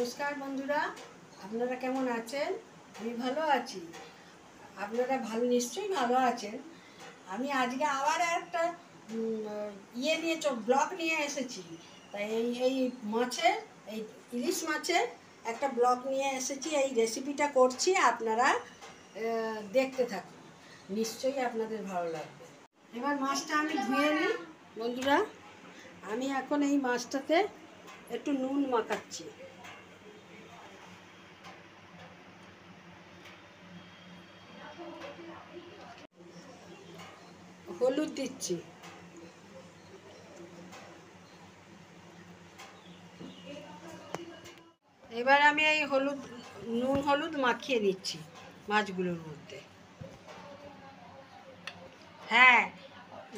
নমস্কার বন্ধুরা, আপনারা কেমন আছেন? আমি ভালো আছি। আপনারা নিশ্চয়ই ভালো আছেন। আমি আজকে আবার একটা ব্লগ নিয়ে এসেছি। তাই এই মাছের, এই ইলিশ মাছের একটা ব্লগ নিয়ে এসেছি। এই রেসিপিটা করছি, আপনারা দেখতে থাকুন, নিশ্চয়ই আপনাদের ভালো লাগবে। এবার মাছটা আমি ধুয়ে নিই বন্ধুরা। আমি এখন এই মাছটাতে একটু নুন মাখাচ্ছি। হলুদ দিচ্ছি। এবার আমি এই নুন হলুদ মাখিয়ে দিচ্ছি মাছগুলোর মধ্যে। হ্যাঁ,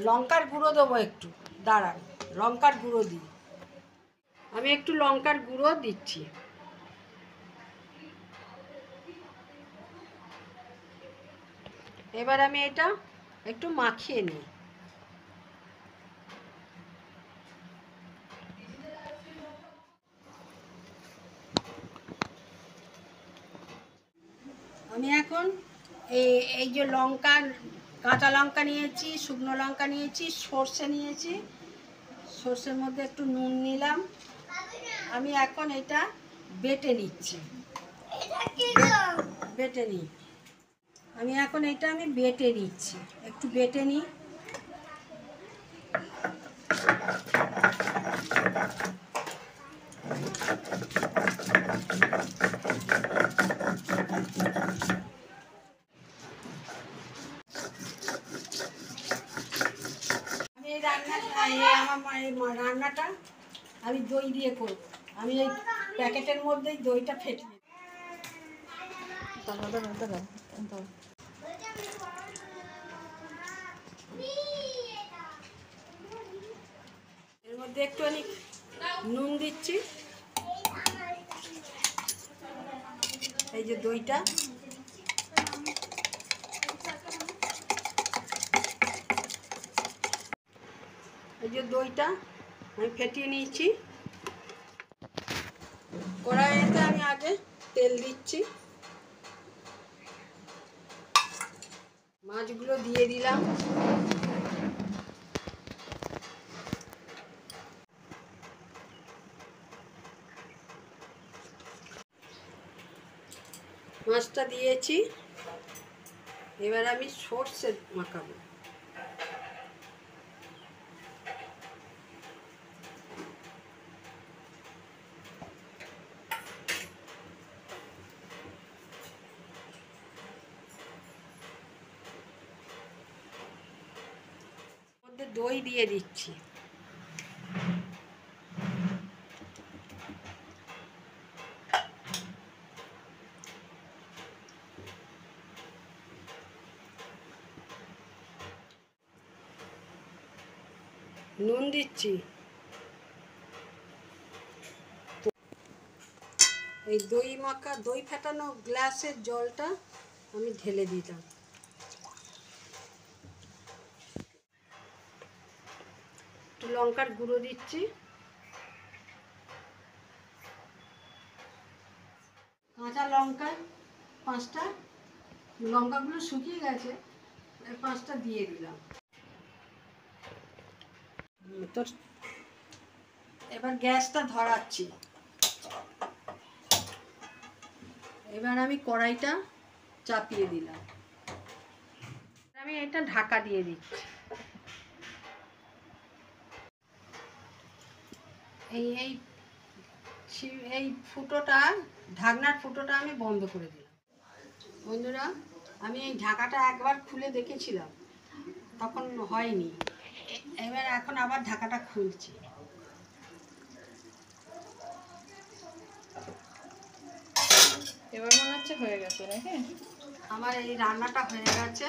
লঙ্কার গুঁড়ো দেবো একটু, দাঁড়ান, লঙ্কার গুঁড়ো দিই। আমি একটু লঙ্কার গুঁড়ো দিচ্ছি। এবার আমি এটা একটু মাখিয়ে নিই। আমি এখন এই যে কাঁচা লঙ্কা নিয়েছি, শুকনো লঙ্কা নিয়েছি, সর্ষে নিয়েছি, সর্ষের মধ্যে একটু নুন নিলাম। আমি এখন এটা বেটে নিচ্ছি। বেটে নিই। আমি এখন এটা বেটে নিচ্ছি, একটু বেটে নিই। আমি এই রান্নাটা আমি দই দিয়ে করব। আমি এই প্যাকেটের মধ্যেই দইটা ফেটে নিই। এর মধ্যে একটুখানি নুন দিচ্ছি। এই যে দইটা, আমি ফেটিয়ে নিয়েছি। কড়াইতে আমি আগে তেল দিচ্ছি, মাছগুলো দিয়ে দিলাম। মাছটা দিয়েছি। এবার আমি সর্ষে মাখাবো। মধ্যে দই দিয়ে দিচ্ছি। নুন দিচ্ছি। এই দই ফেটানো গ্লাসের জলটা আমি ঢেলে দিলাম। একটু লঙ্কার গুঁড়ো দিচ্ছি। কাঁচা লঙ্কা 5টা, লঙ্কাগুলো শুকিয়ে গেছে, 5টা দিয়ে দিলাম। তো এবার গ্যাসটা ধরাচ্ছি। এবার আমি কড়াইটা চাপিয়ে দিলাম। আমি এটা ঢাকা দিয়ে দিচ্ছি। এই ফুটোটা, ঢাকনার ফুটোটা আমি বন্ধ করে দিলাম। বন্ধুরা, আমি এই ঢাকাটা একবার খুলে দেখেছিলাম, তখন হয়নি। এখন আবার ঢাকাটা খুলছি। এবার মনে হচ্ছে হয়ে গেছে নাকি? আমার এই রান্নাটা হয়ে গেছে।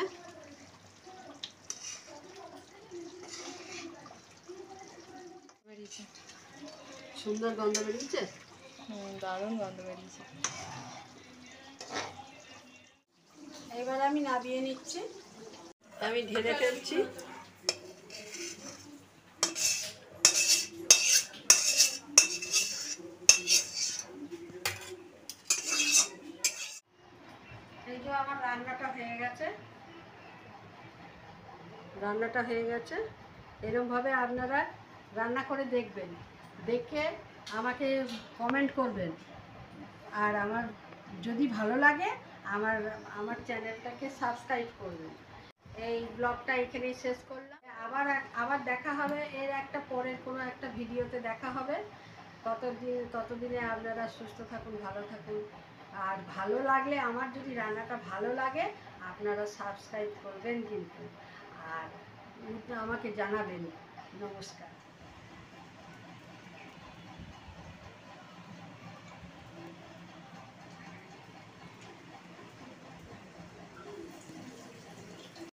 সুন্দর গন্ধ বেরিয়েছে। দারুণ গন্ধ বেরিয়েছে। এবার আমি নামিয়ে নিচ্ছি। আমি ঢেলে ফেলছি। রান্নাটা হয়ে গেছে, রান্নাটা হয়ে গেছে। এরকমভাবে আপনারা রান্না করে দেখবেন, দেখে আমাকে কমেন্ট করবেন। আর আমার যদি ভালো লাগে আমার আমার চ্যানেলটাকে সাবস্ক্রাইব করবেন। এই ব্লগটা এখানেই শেষ করলাম। আবার দেখা হবে এর একটা পরের কোনো একটা ভিডিওতে দেখা হবে। ততদিনে আপনারা সুস্থ থাকুন, ভালো থাকুন। আর ভালো লাগলে, আমার যদি রান্নাটা ভালো লাগে আপনারা সাবস্ক্রাইব করবেন কিন্তু, আর আমাকে জানাবেন। নমস্কার।